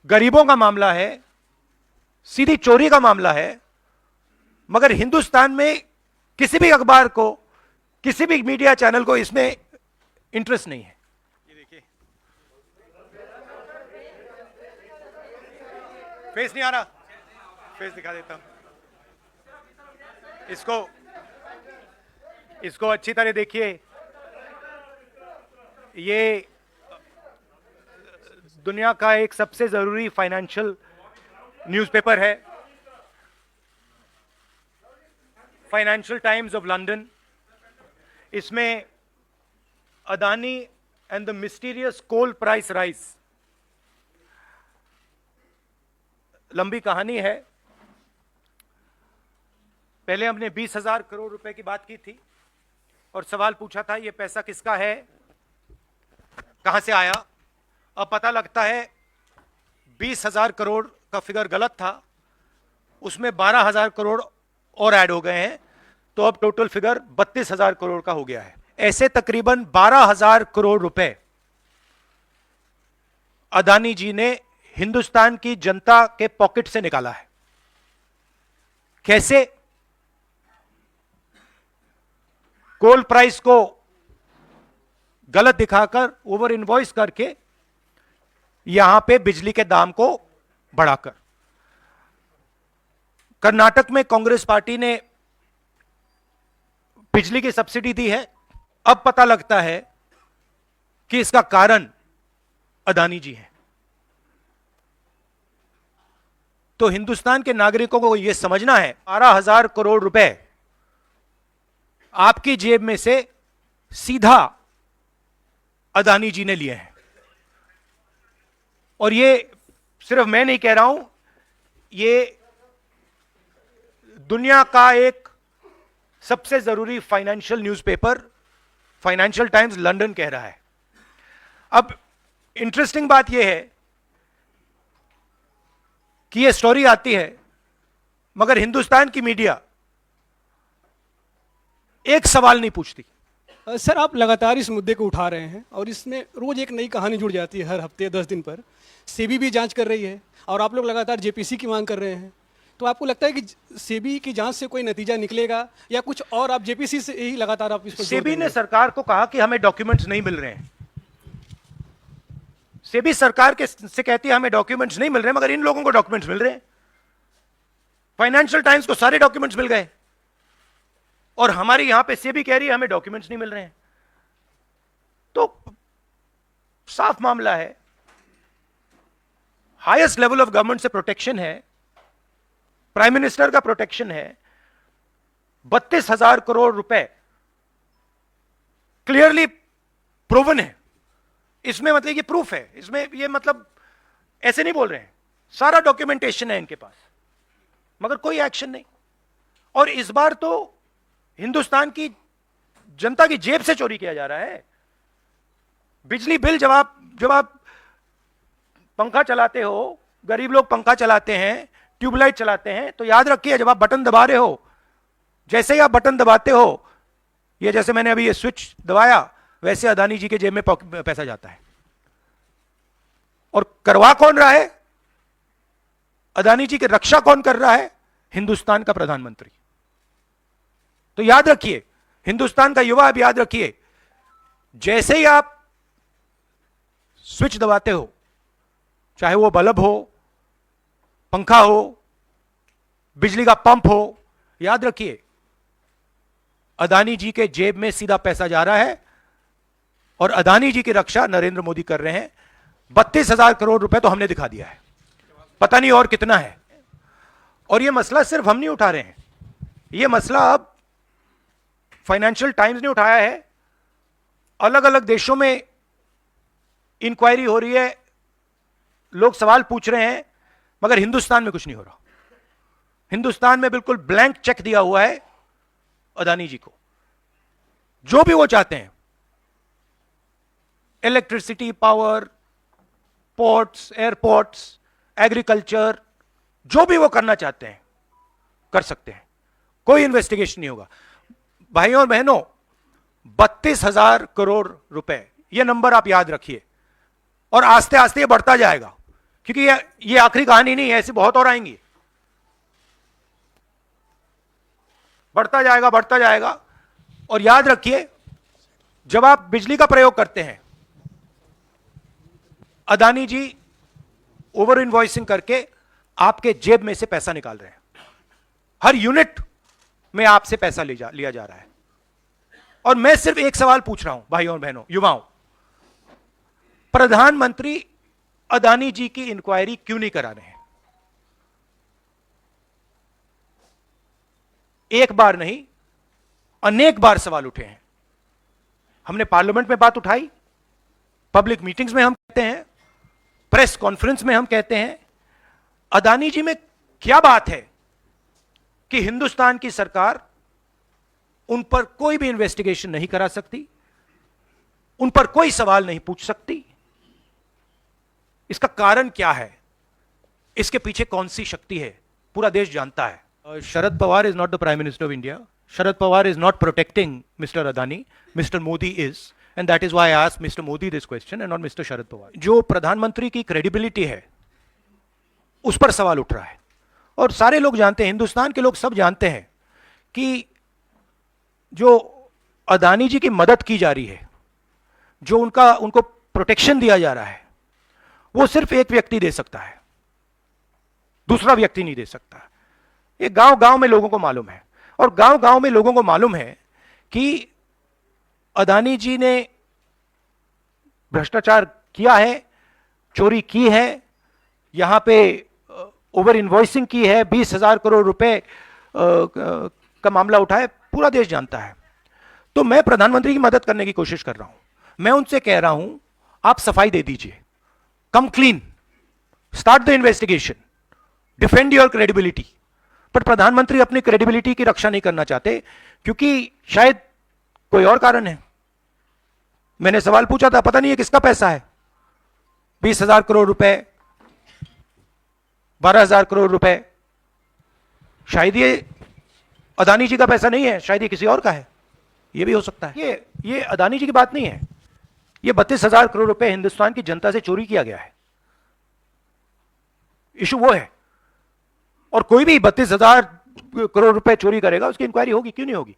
गरीबों का मामला है, सीधी चोरी का मामला है, मगर हिंदुस्तान में किसी भी अखबार को, किसी भी मीडिया चैनल को इसमें इंटरेस्ट नहीं है। ये देखिए, फेस नहीं आ रहा, फेस दिखा देता हूं इसको अच्छी तरह देखिए। ये दुनिया का एक सबसे जरूरी फाइनेंशियल न्यूज़पेपर है, फाइनेंशियल टाइम्स ऑफ लंदन। इसमें Adani and the mysterious coal price rise, लंबी कहानी है। पहले हमने 20,000 करोड़ रुपए की बात की थी और सवाल पूछा था ये पैसा किसका है, कहां से आया। अब पता लगता है 20,000 करोड़ का फिगर गलत था, उसमें 12,000 करोड़ और ऐड हो गए हैं, तो अब टोटल फिगर 32,000 करोड़ का हो गया है। ऐसे तकरीबन 12,000 करोड़ रुपए अदानी जी ने हिंदुस्तान की जनता के पॉकेट से निकाला है। कैसे? कोल प्राइस को गलत दिखाकर, ओवर इनवॉइस करके, यहां पे बिजली के दाम को बढ़ाकर। कर्नाटक में कांग्रेस पार्टी ने बिजली की सब्सिडी दी है। अब पता लगता है कि इसका कारण अदानी जी हैं। तो हिंदुस्तान के नागरिकों को यह समझना है 12,000 करोड़ रुपए आपकी जेब में से सीधा अदानी जी ने लिए हैं। और ये सिर्फ मैं नहीं कह रहा हूं, ये दुनिया का एक सबसे जरूरी financial newspaper financial times London कह रहा है। अब इंटरेस्टिंग बात यह है कि यह स्टोरी आती है, मगर हिंदुस्तान की मीडिया एक सवाल नहीं पूछती। सर, आप लगातार इस मुद्दे को उठा रहे हैं और इसमें रोज एक नई कहानी जुड़ जाती है। हर हफ्ते 10 दिन पर सेबी भी जांच कर रही है और आप लोग लगातार जेपीसी की मांग कर रहे हैं। तो आपको लगता है कि सेबी की जांच से कोई नतीजा निकलेगा या कुछ और आप जेपीसी से ही लगातार आप इस पर? सेबी ने सरकार को कहा कि हमें डॉक्यूमेंट्स नहीं मिल रहे हैं। सेबी सरकार के से कहती है हमें डॉक्यूमेंट्स नहीं मिल रहे हैं, मगर इन लोगों को डॉक्यूमेंट्स मिल रहे हैं। फाइनेंशियल टाइम्स को सारे डॉक्यूमेंट्स मिल गए और हमारी यहां पे सेबी कह रही है हमें डॉक्यूमेंट्स नहीं मिल रहे हैं। तो साफ मामला है, हाईएस्ट लेवल ऑफ गवर्नमेंट से प्रोटेक्शन है, प्राइम मिनिस्टर का प्रोटेक्शन है। 32,000 करोड़ रुपए क्लियरली प्रूवन है। इसमें मतलब ये प्रूफ है, इसमें ये मतलब ऐसे नहीं बोल रहे हैं, सारा डॉक्यूमेंटेशन है इनके पास, मगर कोई एक्शन नहीं। और इस बार तो हिंदुस्तान की जनता की जेब से चोरी किया जा रहा है। बिजली बिल जब आप पंखा चलाते हो, गरीब लोग पंखा चलाते हैं, ट्यूबलाइट चलाते हैं, तो याद रखिए जब आप बटन दबा रहे हो, जैसे ही आप बटन दबाते हो, ये जैसे मैंने अभी ये स्विच दबाया, वैसे अदानी जी के जेब में पैसा जाता है। और करवा कौन रहा है? अदानी जी की रक्षा कौन कर रहा है? हिंदुस्तान का प्रधानमंत्री। तो याद रखिए, हिंदुस्तान का युवा, अब याद रखिए, जैसे ही आप स्विच दबाते हो, चाहे वो बल्ब हो, पंखा हो, बिजली का पंप हो, याद रखिए अदानी जी के जेब में सीधा पैसा जा रहा है और अदानी जी की रक्षा नरेंद्र मोदी कर रहे हैं। 32,000 करोड़ रुपए तो हमने दिखा दिया है, पता नहीं और कितना है। और यह मसला सिर्फ हम नहीं उठा रहे हैं, यह मसला अब फाइनेंशियल टाइम्स ने उठाया है। अलग अलग देशों में इंक्वायरी हो रही है, लोग सवाल पूछ रहे हैं, मगर हिंदुस्तान में कुछ नहीं हो रहा। हिंदुस्तान में बिल्कुल ब्लैंक चेक दिया हुआ है अदानी जी को, जो भी वो चाहते हैं, electricity, power, ports, airports, agriculture, जो भी वो करना चाहते हैं कर सकते हैं, कोई इन्वेस्टिगेशन नहीं होगा। भाइयों और बहनों, 32,000 करोड़ रुपए, ये नंबर आप याद रखिए और आस्ते आस्ते ये बढ़ता जाएगा, क्योंकि ये आखिरी कहानी नहीं है, ऐसी बहुत और आएंगी, बढ़ता जाएगा बढ़ता जाएगा। और याद रखिए, जब आप बिजली का प्रयोग करते हैं, अदानी जी ओवर इनवॉइसिंग करके आपके जेब में से पैसा निकाल रहे हैं, हर यूनिट में आपसे पैसा लिया जा रहा है। और मैं सिर्फ एक सवाल पूछ रहा हूं भाइयों और बहनों, युवाओं, प्रधानमंत्री अदानी जी की इंक्वायरी क्यों नहीं करा रहे हैं? एक बार नहीं, अनेक बार सवाल उठे हैं। हमने पार्लियामेंट में बात उठाई, पब्लिक मीटिंग्स में हम कहते हैं, प्रेस कॉन्फ्रेंस में हम कहते हैं, अदानी जी में क्या बात है कि हिंदुस्तान की सरकार उन पर कोई भी इन्वेस्टिगेशन नहीं करा सकती, उन पर कोई सवाल नहीं पूछ सकती? इसका कारण क्या है? इसके पीछे कौन सी शक्ति है? पूरा देश जानता है। Sharad Pawar is not the prime minister of India. Sharad Pawar is not protecting Mr. Adani. Mr. Modi is, and that is why I asked Mr. Modi this question and not Mr. Sharad Pawar. जो प्रधानमंत्री की क्रेडिबिलिटी है, उस पर सवाल उठ रहा है। और सारे लोग जानते हैं, हिंदुस्तान के लोग सब जानते हैं कि जो अदानी जी की मदद की जा रही है, जो उनको प्रोटेक्शन दिया जा रहा है, वो सिर्फ एक व्यक्ति दे सकता है, दूसरा व्यक्ति नहीं दे सकता। ये गांव गांव में लोगों को मालूम है, और गांव गांव में लोगों को मालूम है कि अदानी जी ने भ्रष्टाचार किया है, चोरी की है, यहां पे ओवर इनवॉइसिंग की है, 20,000 करोड़ रुपए का मामला उठा है, पूरा देश जानता है। तो मैं प्रधानमंत्री की मदद करने की कोशिश कर रहा हूं। मैं उनसे कह रहा हूं, आप सफाई दे दीजिए, कम clean, start the investigation, defend your credibility. पर प्रधानमंत्री अपनी क्रेडिबिलिटी की रक्षा नहीं करना चाहते, क्योंकि शायद कोई और कारण है। मैंने सवाल पूछा था, पता नहीं है किसका पैसा है, 20,000 करोड़ रुपए, 12,000 करोड़ रुपए, शायद ये अदानी जी का पैसा नहीं है, शायद ये किसी और का है, ये भी हो सकता है। ये अदानी जी की बात नहीं है, ये 32,000 करोड़ रुपए हिंदुस्तान की जनता से चोरी किया गया है। इशू वो है, और कोई भी 32,000 करोड़ रुपए चोरी करेगा, उसकी इंक्वायरी होगी, क्यों नहीं होगी?